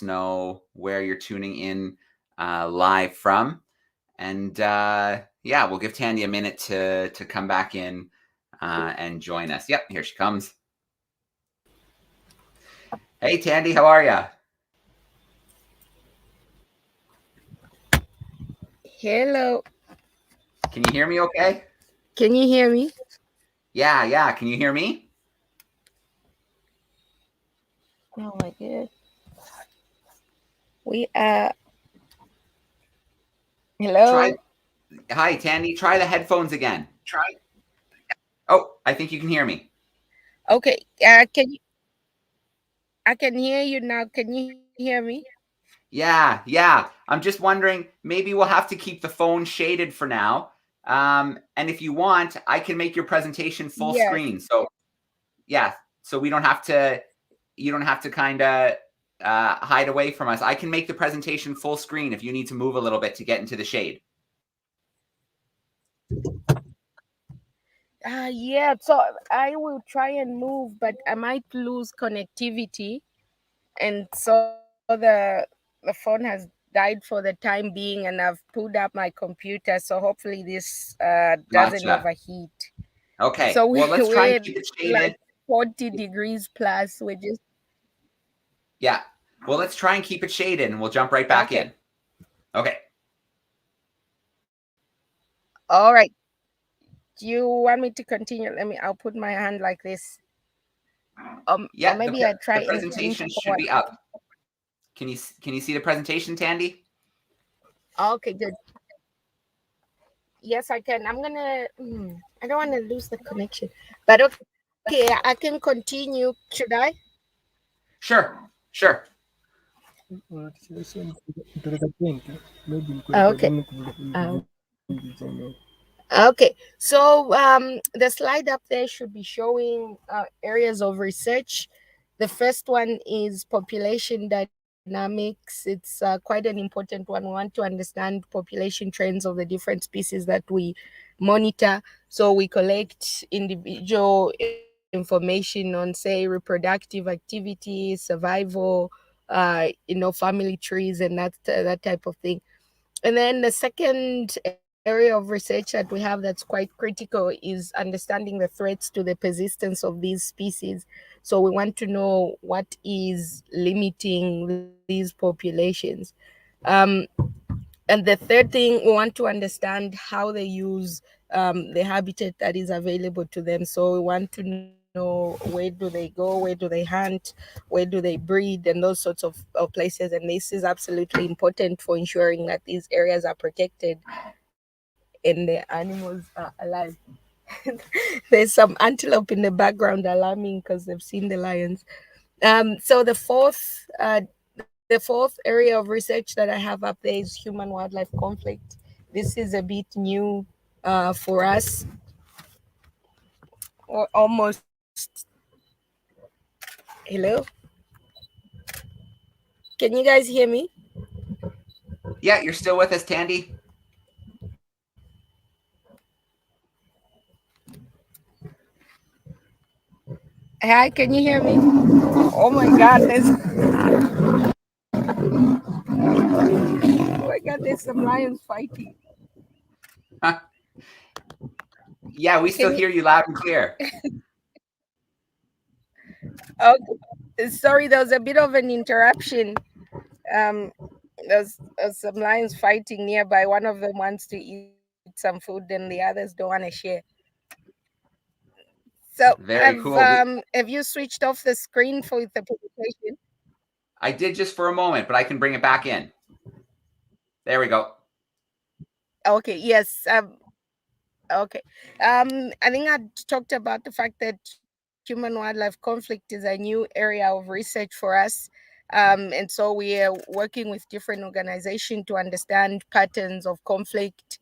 know where you're tuning in live from. And yeah, we'll give Tandy a minute to come back in and join us. Yep, here she comes. Hey, Tandy, how are you? Hello. Can you hear me okay? Can you hear me? Yeah. Can you hear me? Oh my god. We are. Try. Hello. Hi, Tandy. Try the headphones again. Oh, I think you can hear me. Okay. Can you? I can hear you now. Can you hear me? Yeah. I'm just wondering, maybe we'll have to keep the phone shaded for now. And if you want, I can make your presentation full Yes. screen. So yeah, so we don't have to. You don't have to kind of hide away from us. I can make the presentation full screen if you need to move a little bit to get into the shade. Yeah. So I will try and move, but I might lose connectivity, and so the phone has died for the time being, and I've pulled up my computer, so hopefully this doesn't Gotcha. overheat. So Okay. Well, let's try and we're keep it like shaded. 40 degrees plus. We're just Yeah. Well, let's try and keep it shaded, and we'll jump right back okay. in. Okay. All right. Do you want me to continue? I'll put my hand like this. Or Yeah. maybe I try The and lean presentation should forward. be up. Can you see the presentation, Tandy? Okay, good. Yes, I can. I don't want to lose the connection. But okay, I can continue. Should I? Sure. Okay. Okay. So the slide up there should be showing areas of research. The first one is population dynamics. It's quite an important one. We want to understand population trends of the different species that we monitor. So we collect individual information on, say, reproductive activity, survival, family trees, and that type of thing. And then the second area of research that we have that's quite critical is understanding the threats to the persistence of these species. So we want to know what is limiting these populations. Um, and the third thing, we want to understand how they use the habitat that is available to them. So we want to know, where do they go, where do they hunt, where do they breed, and those sorts of places. And this is absolutely important for ensuring that these areas are protected and the animals are alive. There's some antelope in the background alarming because they've seen the lions. So the fourth area of research that I have up there is human wildlife conflict. This is a bit new for us, or almost. Hello, can you guys hear me? Yeah, you're still with us, Tandy? Hi, can you hear me? Oh my God, there's some lions fighting. Yeah, we still Can you? hear you loud and clear. Okay, sorry, there was a bit of an interruption. Um, there's some lions fighting nearby. One of them wants to eat some food, and the others don't want to share. So, Very cool. have you switched off the screen for the presentation? I did just for a moment, but I can bring it back in. There we go. Okay, yes. Okay. I think I talked about the fact that human wildlife conflict is a new area of research for us. And so we are working with different organizations to understand patterns of conflict,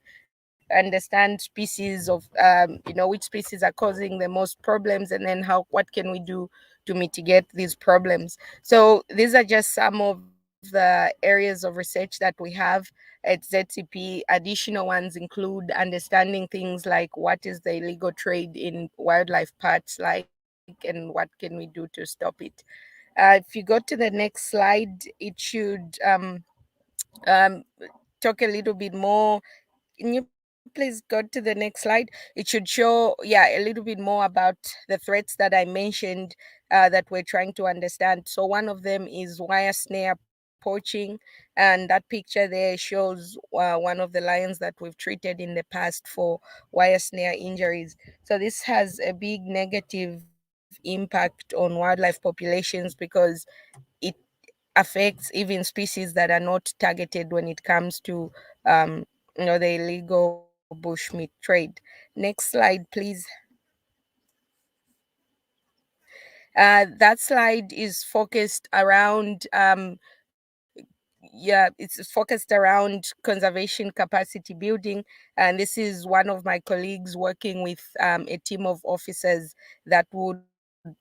understand species of, which species are causing the most problems, and then what can we do to mitigate these problems. So these are just some of the areas of research that we have at ZCP. Additional ones include understanding things like what is the illegal trade in wildlife parts like, and what can we do to stop it. If you go to the next slide, it should um, talk a little bit more. Can you please go to the next slide? It should show, yeah, a little bit more about the threats that I mentioned that we're trying to understand. So one of them is wire snare poaching, and that picture there shows one of the lions that we've treated in the past for wire snare injuries. So this has a big negative impact on wildlife populations because it affects even species that are not targeted when it comes to the illegal bushmeat trade. Next slide, please. That slide is focused around yeah, it's focused around conservation capacity building, and this is one of my colleagues working with a team of officers that would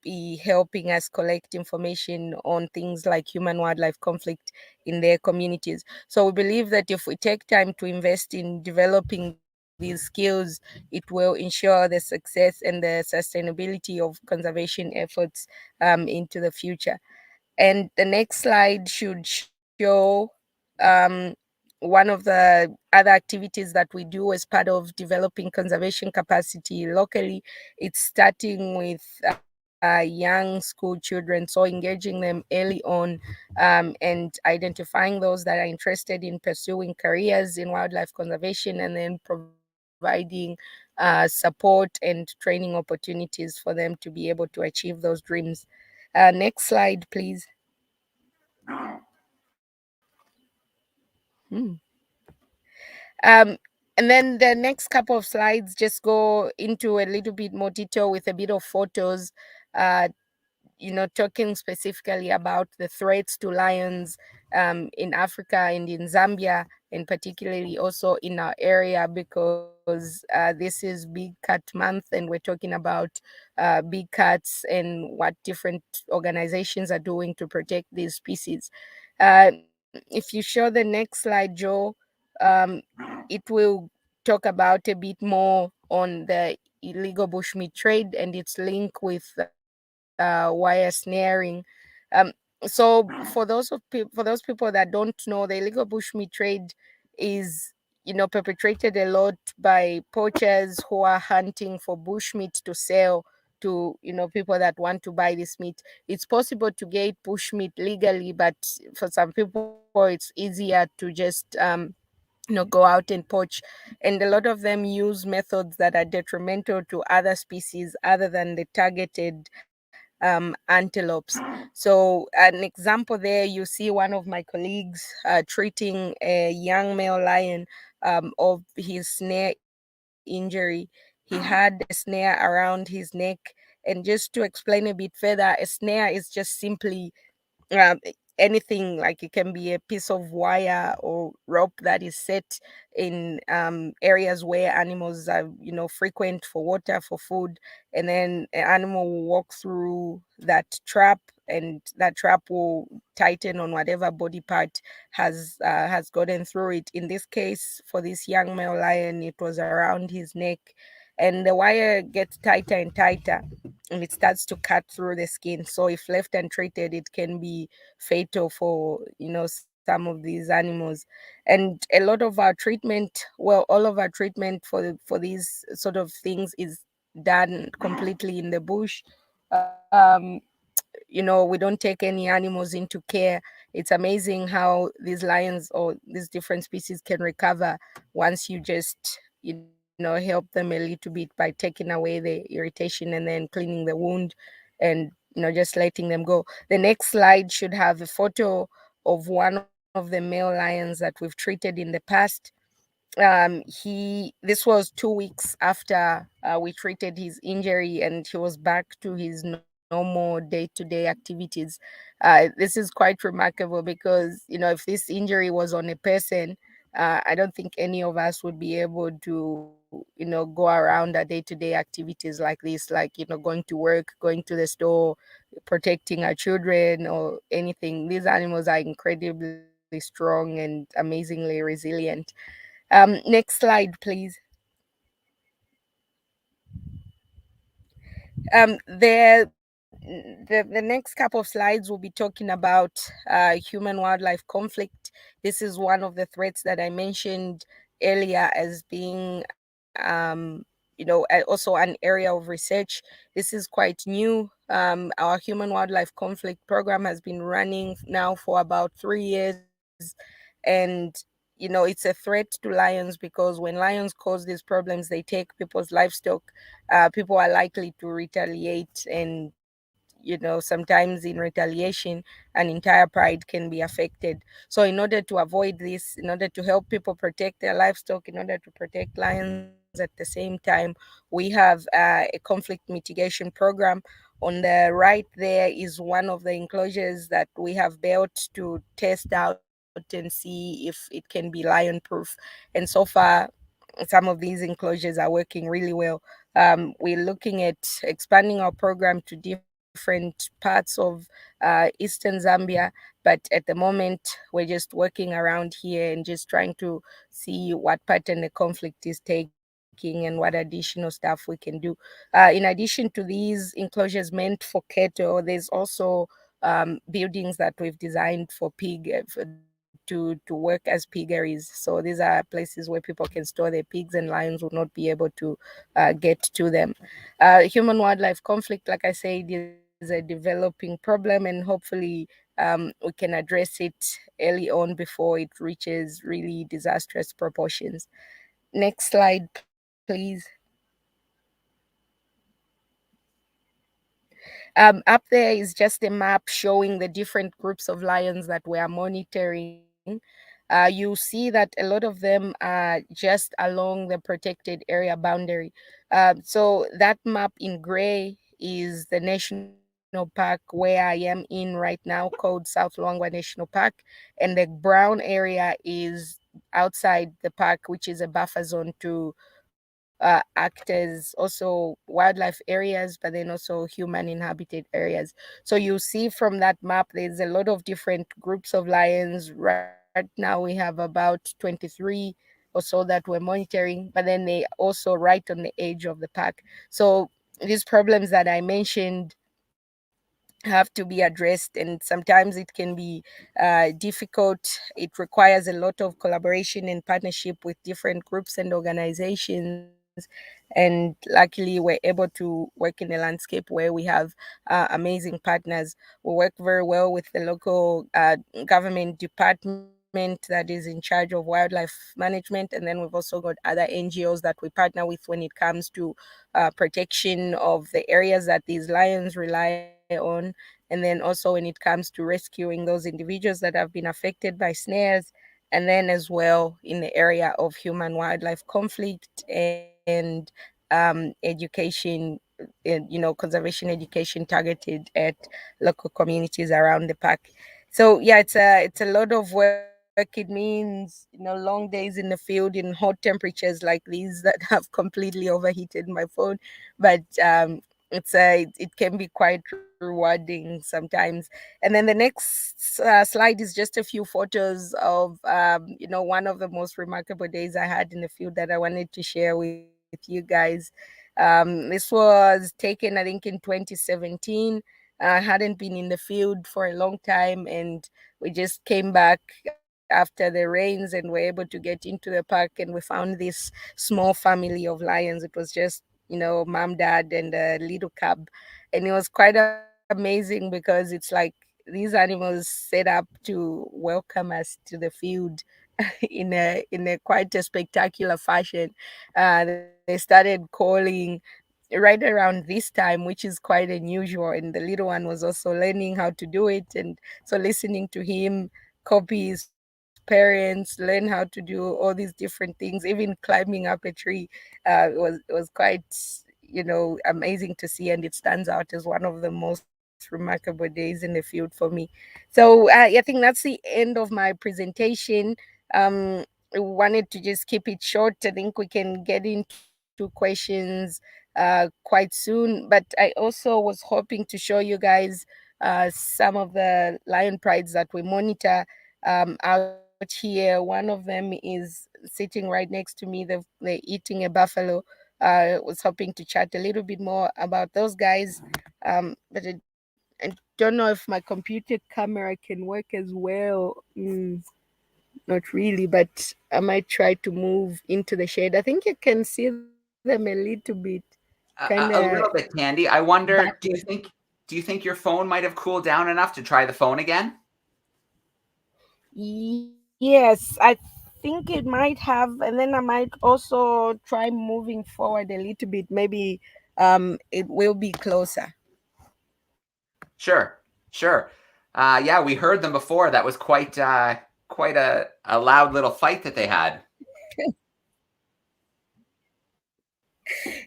be helping us collect information on things like human wildlife conflict in their communities. So we believe that if we take time to invest in developing these skills, it will ensure the success and the sustainability of conservation efforts into the future. And the next slide should show um, one of the other activities that we do as part of developing conservation capacity locally. It's starting with young school children, so engaging them early on and identifying those that are interested in pursuing careers in wildlife conservation, and then providing support and training opportunities for them to be able to achieve those dreams. Next slide, please. Hmm. Um, and then the next couple of slides just go into a little bit more detail with a bit of photos, uh, talking specifically about the threats to lions in Africa and in Zambia, and particularly also in our area, because this is Big Cat Month and we're talking about big cats and what different organizations are doing to protect these species. If you show the next slide, Joe, it will talk about a bit more on the illegal bushmeat trade and its link with wire snaring. So for those people that don't know, the illegal bushmeat trade is perpetrated a lot by poachers who are hunting for bushmeat to sell to people that want to buy this meat. It's possible to get bushmeat legally, but for some people it's easier to just go out and poach, and a lot of them use methods that are detrimental to other species other than the targeted antelopes. So an example there, you see one of my colleagues treating a young male lion of his snare injury. He had a snare around his neck, and just to explain a bit further, a snare is just simply anything, like it can be a piece of wire or rope that is set in areas where animals are frequent for water, for food, and then an animal will walk through that trap, and that trap will tighten on whatever body part has gotten through it. In this case, for this young male lion, it was around his neck, and the wire gets tighter and tighter, and it starts to cut through the skin. So if left untreated, it can be fatal for some of these animals. And a lot of our treatment, well, all of our treatment for these sort of things is done completely in the bush. um we don't take any animals into care. It's amazing how these lions or these different species can recover once you just help them a little bit by taking away the irritation and then cleaning the wound, and just letting them go. The next slide should have a photo of one of the male lions that we've treated in the past. He This was 2 weeks after we treated his injury, and he was back to his normal day-to-day activities. This is quite remarkable because if this injury was on a person, I don't think any of us would be able to go around our day-to-day activities like this, like going to work, going to the store, protecting our children or anything. These animals are incredibly strong and amazingly resilient. Next slide, please. The the next couple of slides will be talking about human wildlife conflict. This is one of the threats that I mentioned earlier as being also an area of research. This is quite new. Our human wildlife conflict program has been running now for about 3 years, and it's a threat to lions because when lions cause these problems, they take people's livestock. People are likely to retaliate, and sometimes in retaliation an entire pride can be affected. So in order to avoid this, in order to help people protect their livestock, in order to protect lions at the same time, we have a conflict mitigation program. On the right there is one of the enclosures that we have built to test out and see if it can be lion proof. And so far, some of these enclosures are working really well. We're looking at expanding our program to different parts of eastern Zambia, but at the moment we're just working around here and just trying to see what pattern the conflict is taking and what additional stuff we can do. In addition to these enclosures meant for cattle, there's also buildings that we've designed for to work as piggeries. So these are places where people can store their pigs and lions will not be able to get to them. Human wildlife conflict, like I said, is a developing problem, and hopefully we can address it early on before it reaches really disastrous proportions. Next slide, please. Up there is just a map showing the different groups of lions that we are monitoring. You see that a lot of them are just along the protected area boundary. So that map in gray is the national park where I am in right now, called South Luangwa National Park, and the brown area is outside the park, which is a buffer zone to act as also wildlife areas, but then also human inhabited areas. So you see from that map, there's a lot of different groups of lions. Right now, we have about 23 or so that we're monitoring, but then they also right on the edge of the park. So these problems that I mentioned have to be addressed, and sometimes it can be difficult. It requires a lot of collaboration and partnership with different groups and organizations, and luckily we're able to work in a landscape where we have amazing partners. We work very well with the local government department that is in charge of wildlife management, and then we've also got other NGOs that we partner with when it comes to protection of the areas that these lions rely on, and then also when it comes to rescuing those individuals that have been affected by snares, and then as well in the area of human wildlife conflict and education, conservation education targeted at local communities around the park. So yeah, it's a lot of work. It means long days in the field in hot temperatures like these that have completely overheated my phone, but it can be quite rewarding sometimes. And then the next slide is just a few photos of one of the most remarkable days I had in the field that I wanted to share with you guys. This was taken, I think, in 2017. I hadn't been in the field for a long time, and we just came back after the rains and were able to get into the park, and we found this small family of lions. It was just mom, dad, and a little cub, and it was quite amazing because it's like these animals set up to welcome us to the field in a quite a spectacular fashion. They started calling right around this time, which is quite unusual, and the little one was also learning how to do it, and so listening to him copy his parents, learn how to do all these different things, even climbing up a tree. Was quite amazing to see, and it stands out as one of the most remarkable days in the field for me. So I think that's the end of my presentation. um I wanted to just keep it short. I think we can get into questions quite soon, but I also was hoping to show you guys some of the lion prides that we monitor out here. One of them is sitting right next to me. They're eating a buffalo. Was hoping to chat a little bit more about those guys, but don't know if my computer camera can work as well. Not really, but I might try to move into the shade. I think you can see them a little bit, kind A of little bit, Tandy. I wonder, backward. do you think your phone might have cooled down enough to try the phone again? Yes, I think it might have, and then I might also try moving forward a little bit. Maybe it will be closer. Sure, sure. Yeah, we heard them before. That was quite a loud little fight that they had.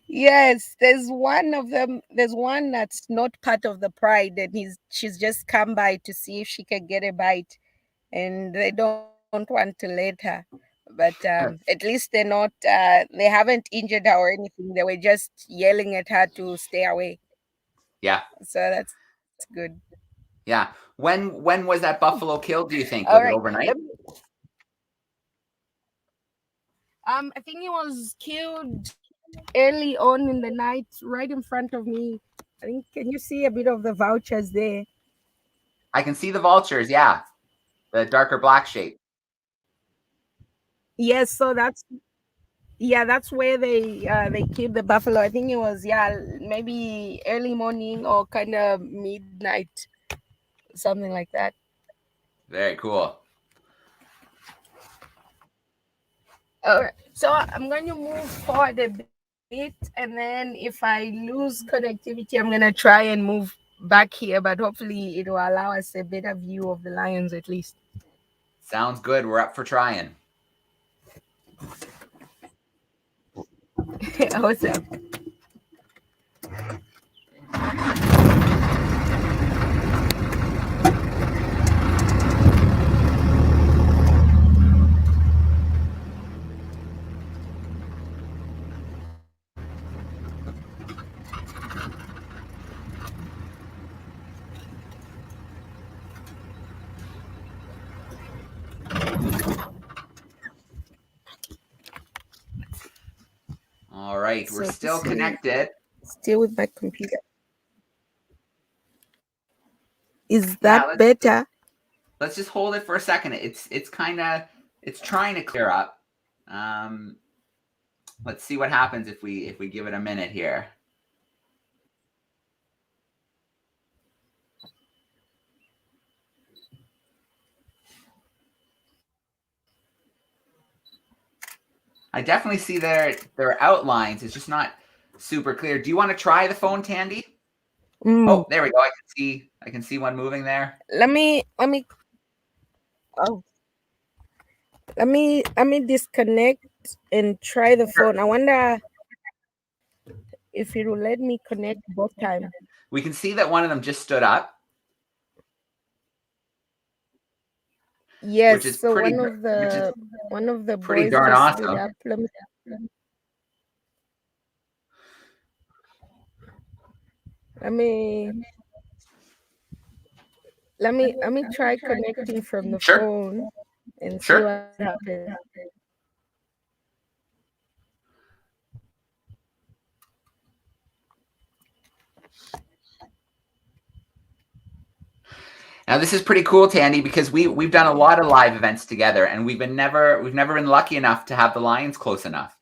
Yes, there's one of them. There's one that's not part of the pride, and she's just come by to see if she can get a bite, and they don't want to let her. But at least they haven't injured her or anything. They were just yelling at her to stay away. Yeah, So that's good. yeah. When was that buffalo killed, do you All think? right. Was it overnight? I think it was killed early on in the night, right in front of me. I think, can you see a bit of the vouchers there? I can see the vultures, yeah. The darker black shape. Yes, so that's where they killed the buffalo. I think it was, maybe early morning or kind of midnight, something like that. Very cool. All right. So I'm going to move forward a bit, and then if I lose connectivity, I'm going to try and move back here, but hopefully it will allow us a better view of the lions at least. Sounds good. We're up for trying. Awesome. All right, we're So still this is connected. still with my computer. Is Yeah, that better? let's just hold it for a second. It's kind of it's trying to clear up. Um, let's see what happens if we give it a minute here. I definitely see their outlines. It's just not super clear. Do you want to try the phone, Tandy? Mm. Oh, there we go. I can see one moving there. Let me oh let me disconnect and try the Sure. phone. I wonder if it will let me connect both times. We can see that one of them just stood up, Yes, which is so pretty one of the pretty boys darn just stood awesome. up. Let me let me try connecting from the Sure, phone and see sure. what happens. Now this is pretty cool, Tandy, because we've done a lot of live events together, and we've never been lucky enough to have the lions close enough.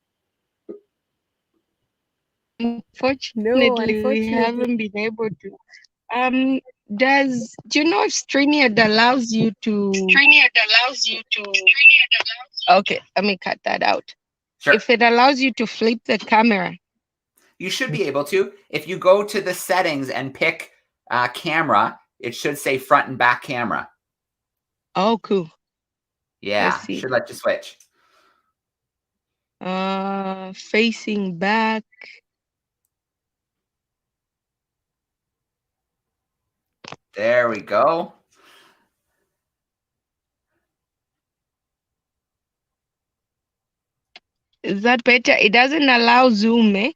No, Unfortunately, we unfortunately. haven't been able to. Um, do you know if StreamYard allows you to? Okay, let me cut that out. Sure. If it allows you to flip the camera. You should be able to. If you go to the settings and pick camera, it should say front and back camera. Oh, cool. Yeah, Let's see. should let you switch. Facing back. There we go. Is that better? It doesn't allow zoom, eh?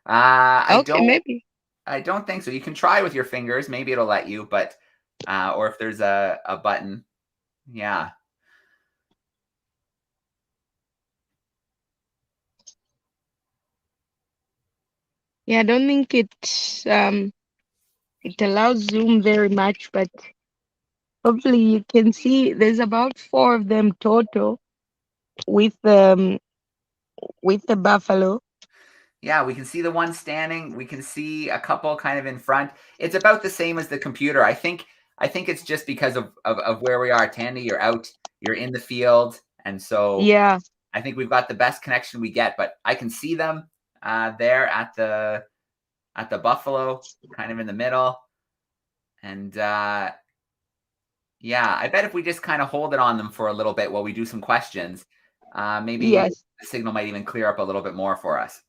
I Okay, don't. maybe. I don't think so. You can try with your fingers. Maybe it'll let you, but or if there's a button, yeah. Yeah, I don't think it it allows zoom very much, but hopefully you can see there's about 4 of them total with the buffalo. Yeah, we can see the one standing. We can see a couple kind of in front. It's about the same as the computer. I think it's just because of where we are. Tandy, you're out, you're in the field, and so Yeah. I think we've got the best connection we get. But I can see them there at the buffalo, kind of in the middle, and yeah, I bet if we just kind of hold it on them for a little bit while we do some questions, maybe Yes. the signal might even clear up a little bit more for us.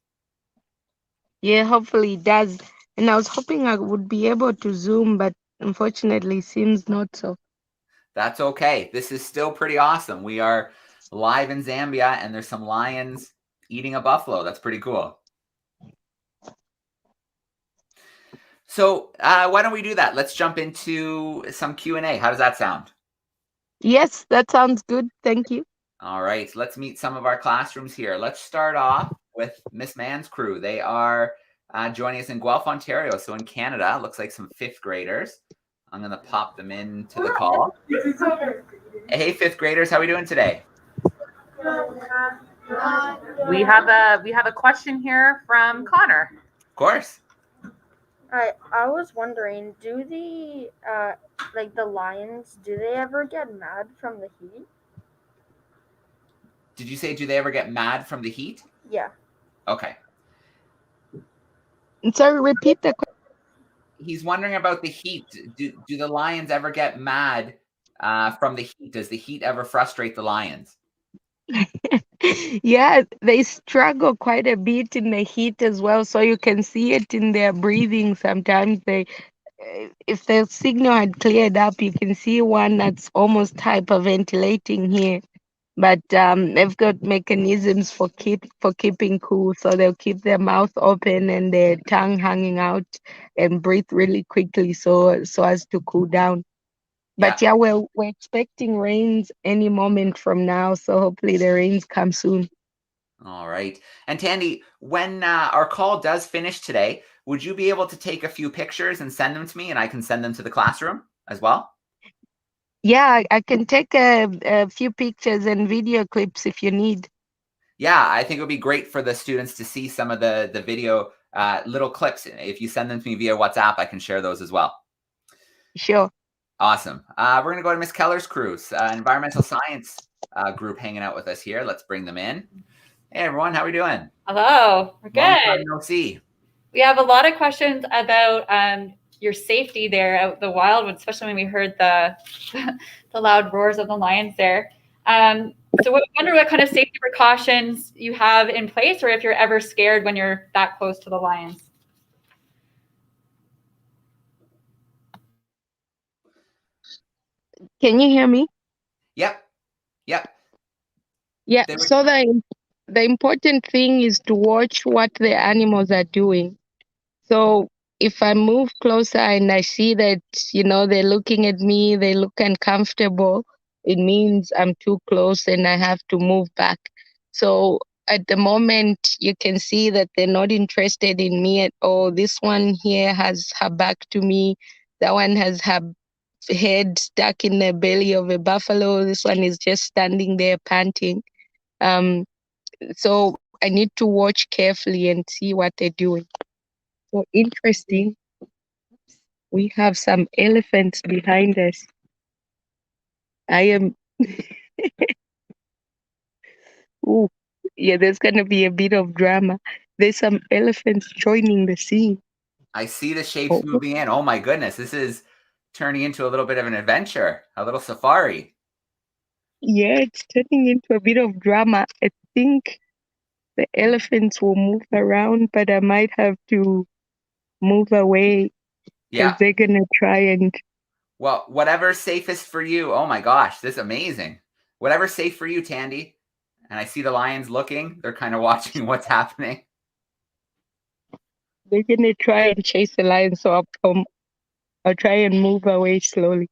Yeah, hopefully it does. And I was hoping I would be able to zoom, but unfortunately seems not so. That's okay. This is still pretty awesome. We are live in Zambia, and there's some lions eating a buffalo. That's pretty cool. So why don't we do that? Let's jump into some Q&A. How does that sound? Yes, that sounds good. Thank you. All right, let's meet some of our classrooms here. Let's start off with Miss Mann's crew. They are joining us in Guelph, Ontario. So in Canada, looks like some 5th graders. I'm going to pop them into the call. Hey, 5th graders, how are we doing today? We have a question here from Connor. Of course. I was wondering, do the the lions, do they ever get mad from the heat? Did you say, do they ever get mad from the heat? Yeah. Okay. Sorry, repeat the question. He's wondering about the heat. Do the lions ever get mad from the heat? Does the heat ever frustrate the lions? Yeah, they struggle quite a bit in the heat as well. So you can see it in their breathing. Sometimes if the signal had cleared up, you can see one that's almost hyperventilating here. But they've got mechanisms for keeping cool. So they'll keep their mouth open and their tongue hanging out and breathe really quickly so as to cool down. But yeah, we're expecting rains any moment from now, so hopefully the rains come soon. All right. And Tandy, when our call does finish today, would you be able to take a few pictures and send them to me, and I can send them to the classroom as well? Yeah, I can take a few pictures and video clips if you need. Yeah, I think it would be great for the students to see some of the video little clips. If you send them to me via WhatsApp, I can share those as well. Sure. Awesome. We're going to go to Miss Keller's cruise, environmental science group hanging out with us here. Let's bring them in. Hey, everyone. How are we doing? Hello. We're good. Long time no see. We have a lot of questions about your safety there out in the wild, especially when we heard the the loud roars of the lions there. So I wonder what kind of safety precautions you have in place, or if you're ever scared when you're that close to the lions. Can you hear me? Yep. Yeah. They were- So the important thing is to watch what the animals are doing. So if I move closer and I see that, they're looking at me, they look uncomfortable, it means I'm too close and I have to move back. So at the moment, you can see that they're not interested in me at all. This one here has her back to me. That one has her head stuck in the belly of a buffalo. This one is just standing there panting. So I need to watch carefully and see what they're doing. So interesting. We have some elephants behind us. I am. Ooh, yeah, there's going to be a bit of drama. There's some elephants joining the scene. I see the shapes moving in. Oh my goodness. This is turning into a little bit of an adventure, a little safari. Yeah, it's turning into a bit of drama. I think the elephants will move around, but I might have to move away because they're going to try and. Well, whatever's safest for you. Oh my gosh, this is amazing. Whatever's safe for you, Tandy. And I see the lions looking. They're kind of watching what's happening. They're going to try and chase the lion, so I'll try and move away slowly.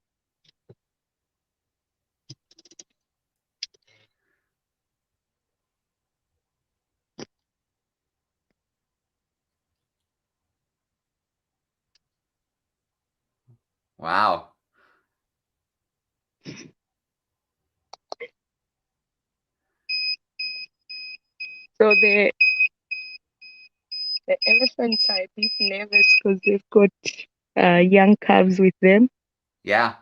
Wow. So the elephants are a bit nervous because they've got young calves with them. Yeah.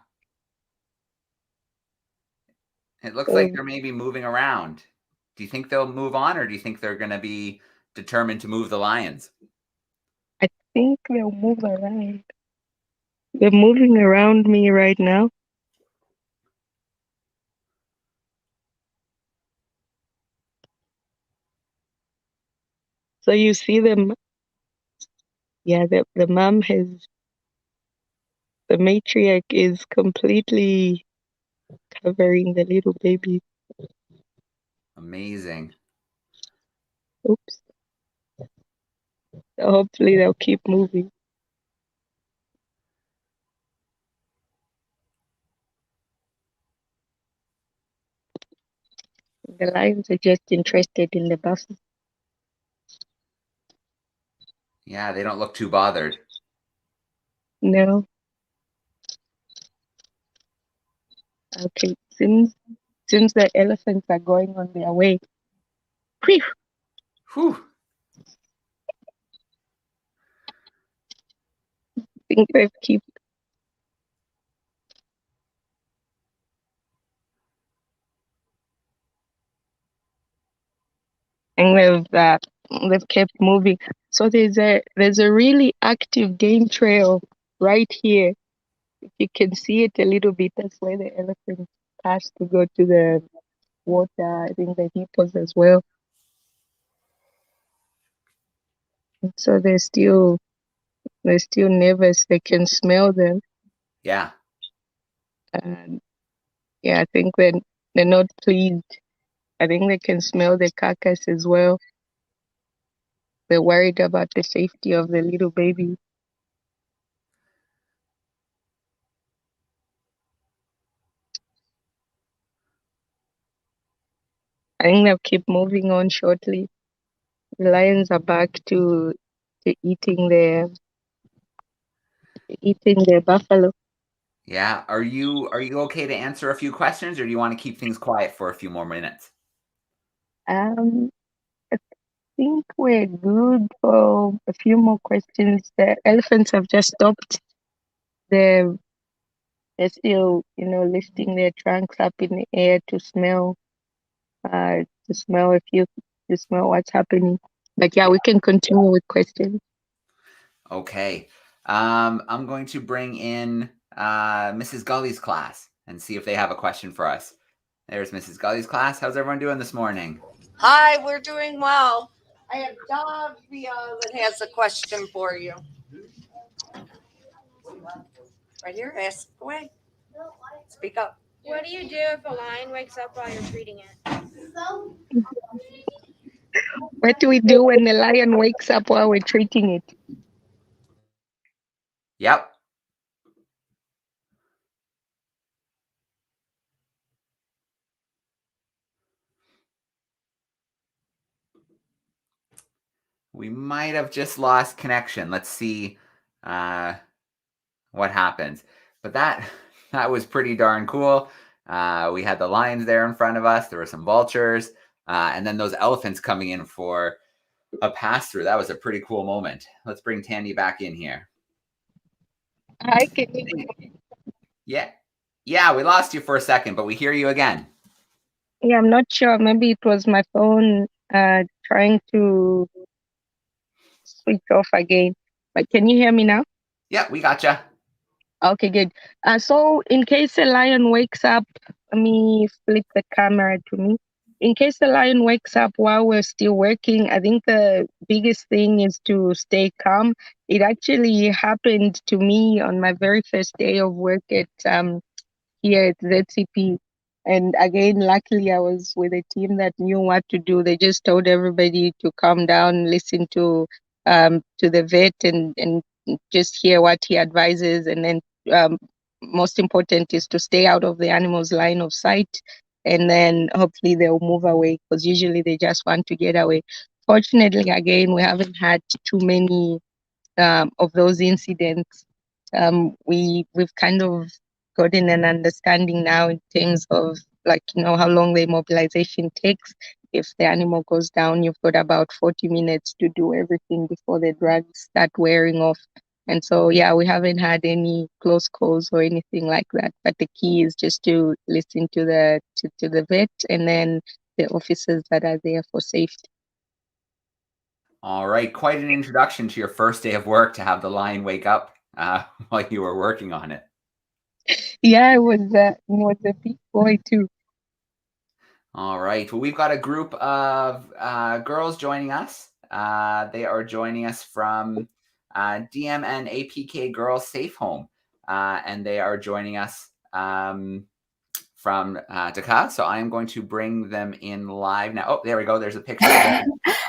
It looks like they're maybe moving around. Do you think they'll move on, or do you think they're going to be determined to move the lions? I think they'll move around. They're moving around me right now. So you see them. Yeah, the mom has, the matriarch is completely covering the little baby. Amazing. Oops. So hopefully they'll keep moving. The lions are just interested in the buffalo. Yeah, they don't look too bothered. No. Okay, since the elephants are going on their way. Whew. Whew. I think they've keep. And they've kept moving. So there's a really active game trail right here. If you can see it a little bit, that's where the elephants pass to go to the water. I think the hippos as well. And so they're still nervous. They can smell them. Yeah. And yeah, I think they're not pleased. I think they can smell the carcass as well. They're worried about the safety of the little baby. I think they'll keep moving on shortly. The lions are back to eating the buffalo. Yeah. Are you okay to answer a few questions, or do you want to keep things quiet for a few more minutes? I think we're good for a few more questions. The elephants have just stopped. They're still, lifting their trunks up in the air to smell what's happening. But yeah, we can continue with questions. Okay. I'm going to bring in Mrs. Gully's class and see if they have a question for us. There's Mrs. Gully's class. How's everyone doing this morning? Hi, we're doing well. I have Davia that has a question for you. Right here, ask away. Speak up. What do you do if a lion wakes up while you're treating it? What do we do when the lion wakes up while we're treating it? Yep. We might have just lost connection. Let's see what happens. But that was pretty darn cool. We had the lions there in front of us. There were some vultures, and then those elephants coming in for a pass through. That was a pretty cool moment. Let's bring Tandy back in here. Hi, can you? Yeah, we lost you for a second, but we hear you again. Yeah, I'm not sure. Maybe it was my phone trying to switch off again. But can you hear me now? Yeah, we gotcha. Okay, good. So in case a lion wakes up, let me flip the camera to me. In case the lion wakes up while we're still working, I think the biggest thing is to stay calm. It actually happened to me on my very first day of work at here at ZCP. And again, luckily, I was with a team that knew what to do. They just told everybody to calm down, listen to the vet, and just hear what he advises. And then, most important is to stay out of the animal's line of sight. And then hopefully they'll move away, because usually they just want to get away. Fortunately, again, we haven't had too many of those incidents. we've kind of gotten an understanding now in terms of like, you know, how long the immobilization takes. If the animal goes down, you've got about 40 minutes to do everything before the drugs start wearing off. And so, yeah, we haven't had any close calls or anything like that. But the key is just to listen to the vet and then the officers that are there for safety. All right, quite an introduction to your first day of work to have the lion wake up while you were working on it. Yeah, it was a big boy too. All right. Well, we've got a group of girls joining us. They are joining us from DMNAPK Girls Safe Home, and they are joining us from Dakar. So I am going to bring them in live now. Oh, there we go. There's a picture of them.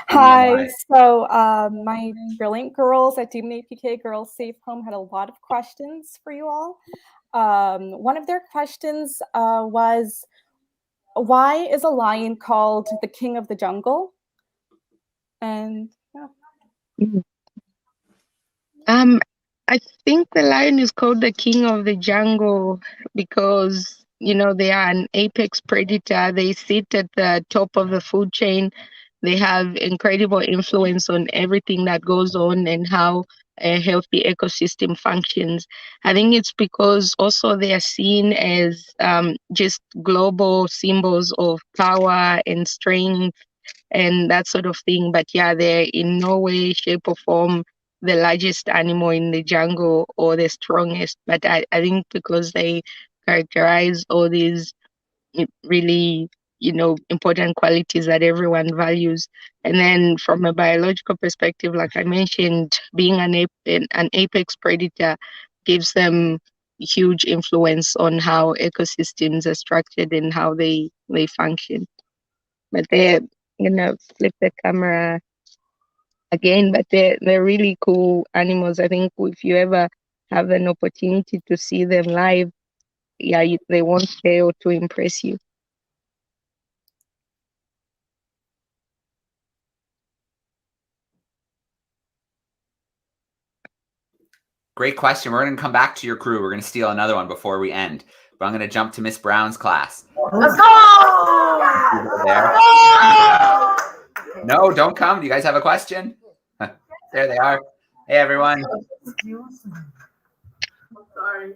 Hi. So my brilliant girls at DMNAPK Girls Safe Home had a lot of questions for you all. One of their questions was, why is a lion called the king of the jungle? And yeah. I think the lion is called the king of the jungle because, you know, they are an apex predator. They sit at the top of the food chain. They have incredible influence on everything that goes on and how a healthy ecosystem functions. I think it's because also they are seen as just global symbols of power and strength and that sort of thing. But yeah, they're in no way, shape, or form the largest animal in the jungle or the strongest. But I think because they characterize all these really, you know, important qualities that everyone values. And then from a biological perspective, like I mentioned, being an apex predator gives them huge influence on how ecosystems are structured and how they function. But they're gonna flip the camera again, but they're really cool animals. I think if you ever have an opportunity to see them live, yeah, they won't fail to impress you. Great question. We're going to come back to your crew. We're going to steal another one before we end. But I'm going to jump to Miss Brown's class. Let's go! There. No, don't come. Do you guys have a question? There they are. Hey, everyone. Excuse me. I'm sorry.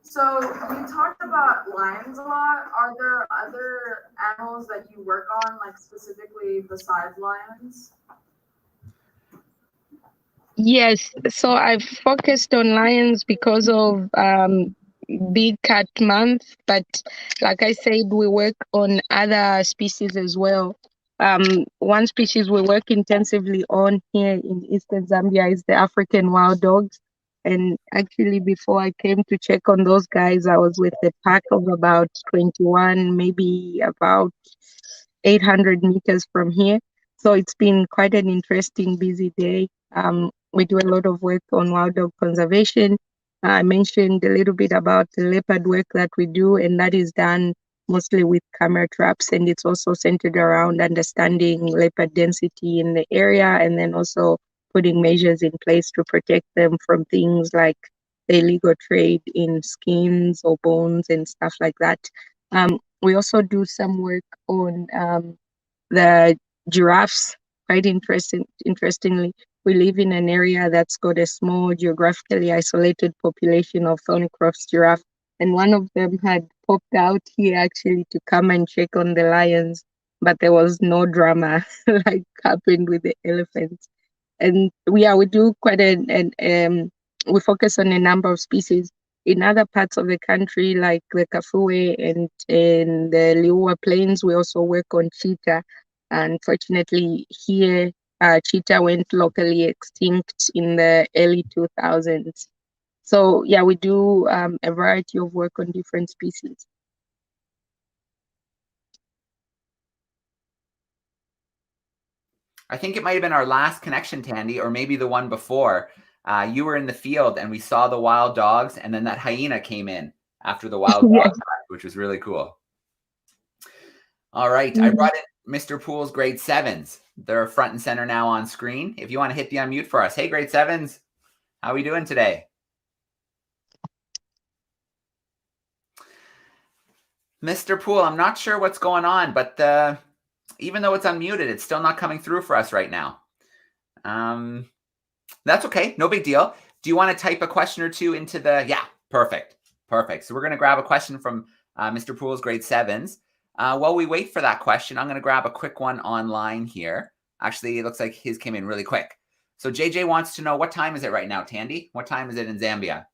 So you talked about lions a lot. Are there other animals that you work on, like specifically besides lions? Yes, so I've focused on lions because of Big Cat Month, but like I said, we work on other species as well. One species we work intensively on here in Eastern Zambia is the African wild dogs. And actually, before I came to check on those guys, I was with a pack of about 21, maybe about 800 meters from here. So it's been quite an interesting, busy day. We do a lot of work on wild dog conservation. I mentioned a little bit about the leopard work that we do, and that is done mostly with camera traps, and it's also centered around understanding leopard density in the area and then also putting measures in place to protect them from things like the illegal trade in skins or bones and stuff like that. We also do some work on the giraffes. Quite interestingly, we live in an area that's got a small, geographically isolated population of Thornycroft's giraffe, and one of them had popped out here actually to come and check on the lions, but there was no drama like happened with the elephants. And we do quite we focus on a number of species. In other parts of the country, like the Kafue and in the Liuwa Plains, we also work on cheetah. Unfortunately, here, cheetah went locally extinct in the early 2000s. So yeah, we do a variety of work on different species. I think it might have been our last connection, Tandy, or maybe the one before. You were in the field and we saw the wild dogs, and then that hyena came in after the wild dogs, which was really cool. All right, I brought in Mr. Pool's grade 7s. They're front and center now on screen. If you want to hit the unmute for us. Hey, grade 7s. How are we doing today? Mr. Poole, I'm not sure what's going on, but even though it's unmuted, it's still not coming through for us right now. That's okay. No big deal. Do you want to type a question or two into the... Yeah, perfect. Perfect. So we're going to grab a question from Mr. Poole's grade 7s. While we wait for that question, I'm going to grab a quick one online here. Actually, it looks like his came in really quick. So JJ wants to know, what time is it right now, Tandy? What time is it in Zambia?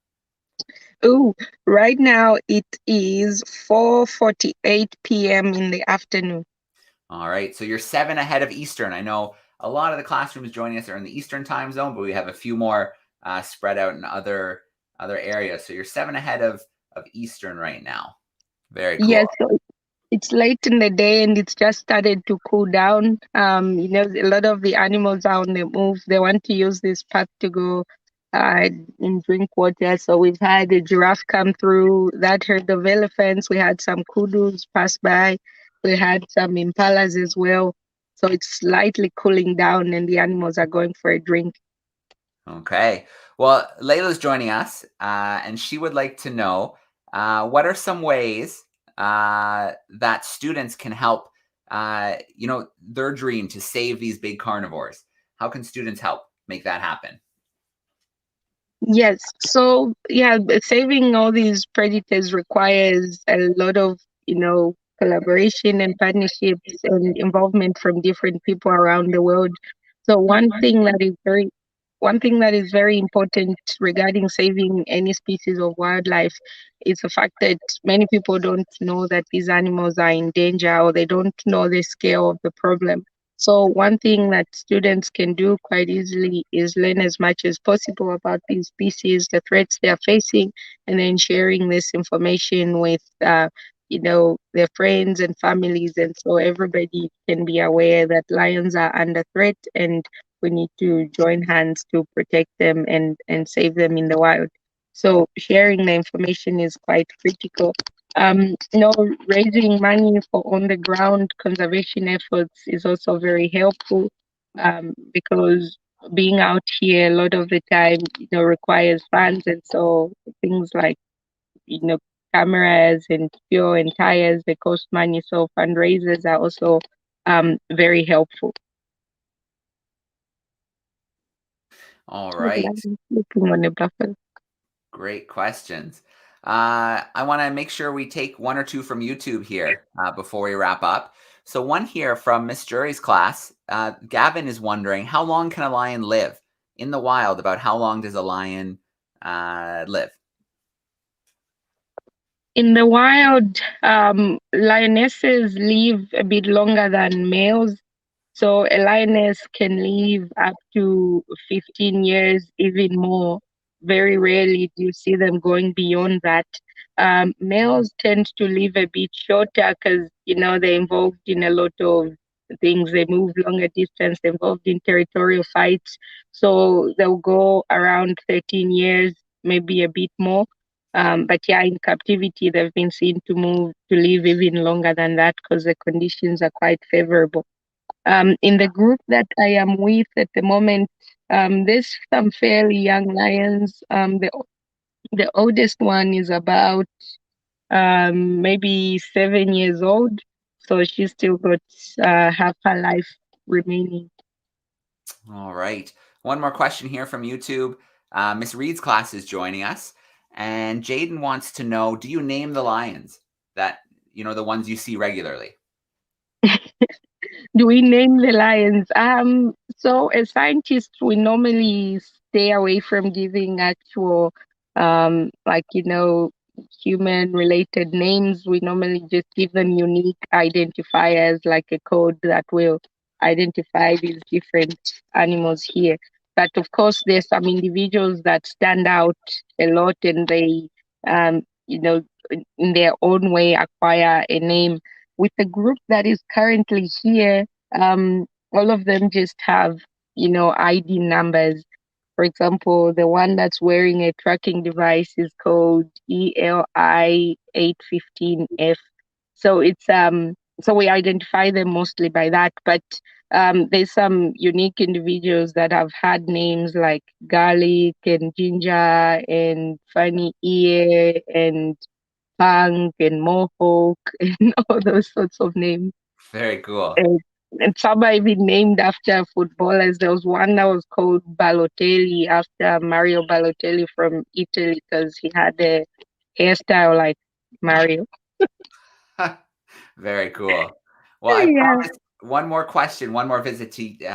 Oh, right now it is 4:48 p.m. in the afternoon. All right. So you're 7 ahead of Eastern. I know a lot of the classrooms joining us are in the Eastern time zone, but we have a few more spread out in other areas. So you're 7 ahead of Eastern right now. Very cool. Yes, so it's late in the day and it's just started to cool down. You know, a lot of the animals are on the move. They want to use this path to go and drink water. So we've had a giraffe come through, that herd of elephants. We had some kudus pass by. We had some impalas as well. So it's slightly cooling down and the animals are going for a drink. Okay. Well, Layla's joining us and she would like to know what are some ways that students can help, you know, their dream to save these big carnivores. How can students help make that happen? Yes. So yeah, saving all these predators requires a lot of, you know, collaboration and partnerships and involvement from different people around the world. So one thing that is very important regarding saving any species of wildlife is the fact that many people don't know that these animals are in danger, or they don't know the scale of the problem. So one thing that students can do quite easily is learn as much as possible about these species, the threats they are facing, and then sharing this information with, you know, their friends and families. And so everybody can be aware that lions are under threat and we need to join hands to protect them and save them in the wild. So sharing the information is quite critical. You know, raising money for on the ground conservation efforts is also very helpful, because being out here a lot of the time, you know, requires funds, and so things like, you know, cameras and fuel and tires, they cost money. So fundraisers are also very helpful. All right. Looking on the buffer. Great questions. I want to make sure we take one or two from YouTube here before we wrap up. So one here from Miss Jury's class, Gavin is wondering, how long can a lion live in the wild? About how long does a lion live? In the wild, lionesses live a bit longer than males. So a lioness can live up to 15 years, even more. Very rarely do you see them going beyond that. Males tend to live a bit shorter because, you know, they're involved in a lot of things. They move longer distance, they're involved in territorial fights. So they'll go around 13 years, maybe a bit more. But yeah, in captivity, they've been seen to live even longer than that because the conditions are quite favorable. In the group that I am with at the moment, there's some fairly young lions. The oldest one is about maybe 7 years old, so she's still got half her life remaining. All right. One more question here from YouTube. Miss Reed's class is joining us, and Jaden wants to know, do you name the lions that, you know, the ones you see regularly? Do we name the lions? So as scientists, we normally stay away from giving actual, like, you know, human related names. We normally just give them unique identifiers, like a code that will identify these different animals here. But of course, there's some individuals that stand out a lot, and they, you know, in their own way acquire a name. With the group that is currently here, all of them just have, you know, ID numbers. For example, the one that's wearing a tracking device is called ELI 815F. So it's so we identify them mostly by that. But there's some unique individuals that have had names like garlic and ginger and funny ear and punk and mohawk and all those sorts of names. Very cool. And some are even named after footballers. There was one that was called Balotelli after Mario Balotelli from Italy because he had a hairstyle like Mario. Very cool. Well, I promise one more question, one more visit to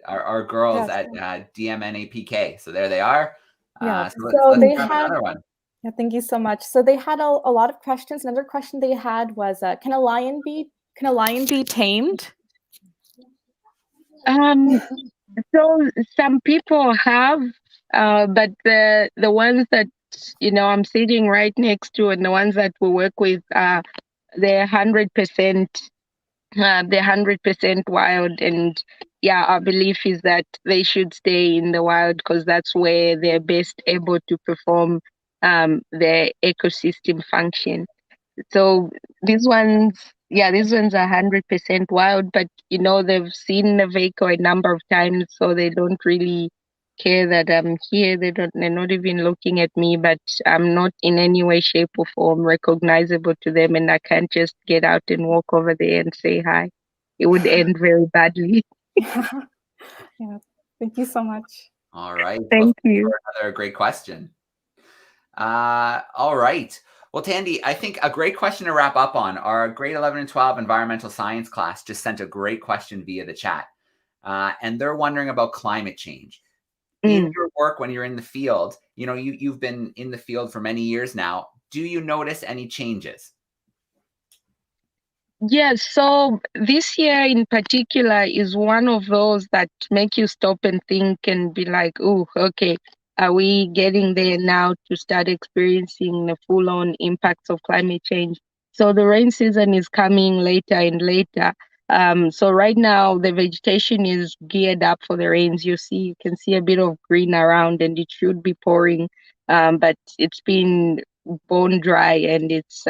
our girls at DMNAPK. So there they are. Yeah. So let's they grab had another one. Yeah, thank you so much. So they had a lot of questions. Another question they had was, can a lion be tamed? So some people have, but the ones that I'm sitting right next to, and the ones that we work with, they're 100%. They're 100% wild, and our belief is that they should stay in the wild because that's where they're best able to perform their ecosystem function. So these ones are 100% wild, but they've seen the vehicle a number of times, so they don't really care that I'm here. They're not even looking at me, but I'm not in any way, shape, or form recognizable to them, and I can't just get out and walk over there and say hi. It would end very badly. Yeah, thank you so much. All right. Thank you. For another great question. All right. Well, Thandi, I think a great question to wrap up on. Our grade 11 and 12 environmental science class just sent a great question via the chat. And they're wondering about climate change. In your work, when you're in the field, you've been in the field for many years now. Do you notice any changes? Yes, so this year in particular is one of those that make you stop and think and be like, oh, okay, are we getting there now to start experiencing the full-on impacts of climate change? So the rain season is coming later and later. So right now the vegetation is geared up for the rains. You can see a bit of green around, and it should be pouring, but it's been bone dry, and it's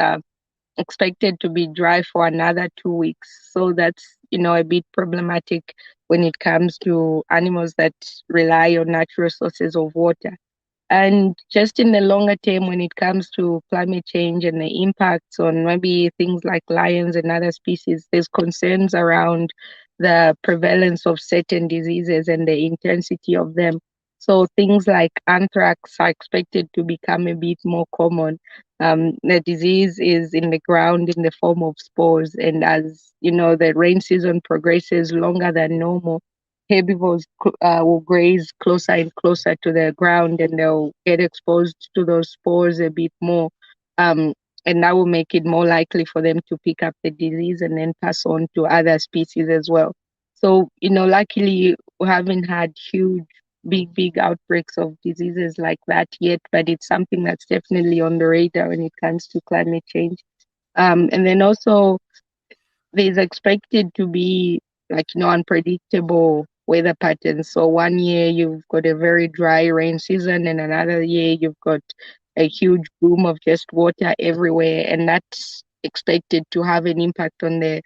expected to be dry for another 2 weeks. So that's a bit problematic when it comes to animals that rely on natural sources of water. And just in the longer term, when it comes to climate change and the impacts on maybe things like lions and other species, there's concerns around the prevalence of certain diseases and the intensity of them. So things like anthrax are expected to become a bit more common. The disease is in the ground in the form of spores, and as the rain season progresses longer than normal, herbivores will graze closer and closer to the ground, and they'll get exposed to those spores a bit more. And that will make it more likely for them to pick up the disease and then pass on to other species as well. So, luckily, we haven't had huge, big outbreaks of diseases like that yet, but it's something that's definitely on the radar when it comes to climate change. And then also, there's expected to be unpredictable weather patterns. So one year you've got a very dry rain season, and another year you've got a huge boom of just water everywhere, and that's expected to have an impact on the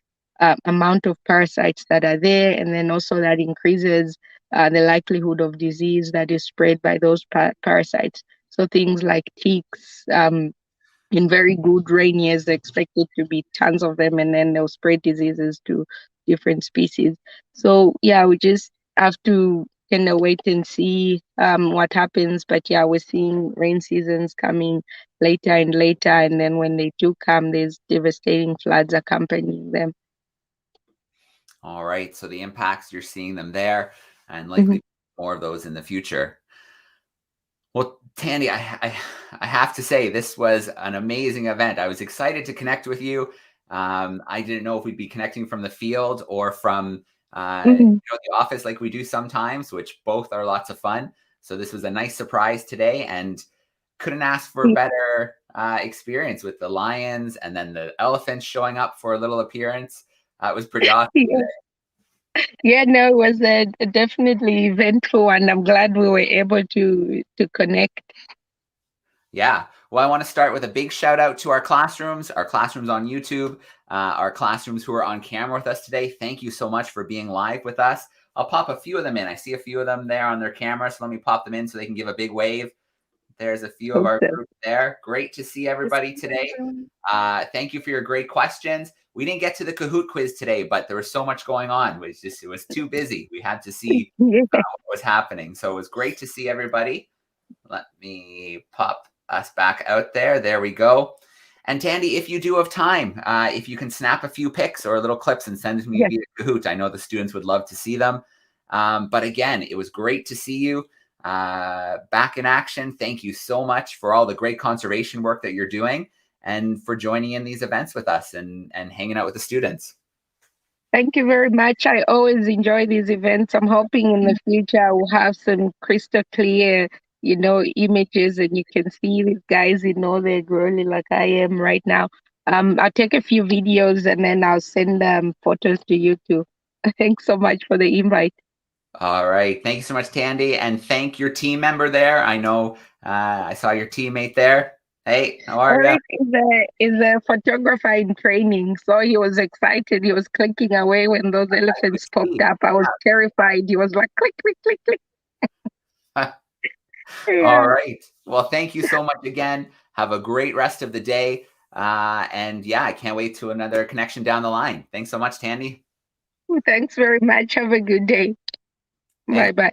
amount of parasites that are there, and then also that increases the likelihood of disease that is spread by those parasites. So things like ticks, in very good rain years, they're expected to be tons of them, and then they'll spread diseases to different species. So we just have to kind of wait and see what happens. But we're seeing rain seasons coming later and later, and then when they do come, there's devastating floods accompanying them. All right, so the impacts, you're seeing them there, and likely more of those in the future. Well, Thandi, I have to say, this was an amazing event. I was excited to connect with you. I didn't know if we'd be connecting from the field or from the office like we do sometimes, which both are lots of fun. So this was a nice surprise today, and couldn't ask for a better experience with the lions and then the elephants showing up for a little appearance. It was pretty awesome today. Yeah, no, it was a definitely eventful one. I'm glad we were able to connect. Yeah. Well, I want to start with a big shout out to our classrooms on YouTube, our classrooms who are on camera with us today. Thank you so much for being live with us. I'll pop a few of them in. I see a few of them there on their camera, so let me pop them in so they can give a big wave. There's a few of our group there. Great to see everybody today. Thank you for your great questions. We didn't get to the Kahoot quiz today, but there was so much going on. It was too busy. We had to see what was happening. So it was great to see everybody. Let me pop us back out there. There we go. And Tandy, if you do have time, if you can snap a few pics or little clips and send me via Kahoot, I know the students would love to see them. But again, it was great to see you back in action. Thank you so much for all the great conservation work that you're doing and for joining in these events with us and hanging out with the students. Thank you very much. I always enjoy these events. I'm hoping in the future I will have some crystal clear, images, and you can see these guys in all their glory like I am right now. I'll take a few videos and then I'll send photos to you too. Thanks so much for the invite. All right. Thank you so much, Tandy. And thank your team member there. I know I saw your teammate there. Hey, how are you? Is a photographer in training, so he was excited. He was clicking away when those elephants popped up. I was terrified. He was like, click, click, click, click. All right. Well, thank you so much again. Have a great rest of the day. And yeah, I can't wait to another connection down the line. Thanks so much, Tandy. Thanks very much. Have a good day. Bye-bye.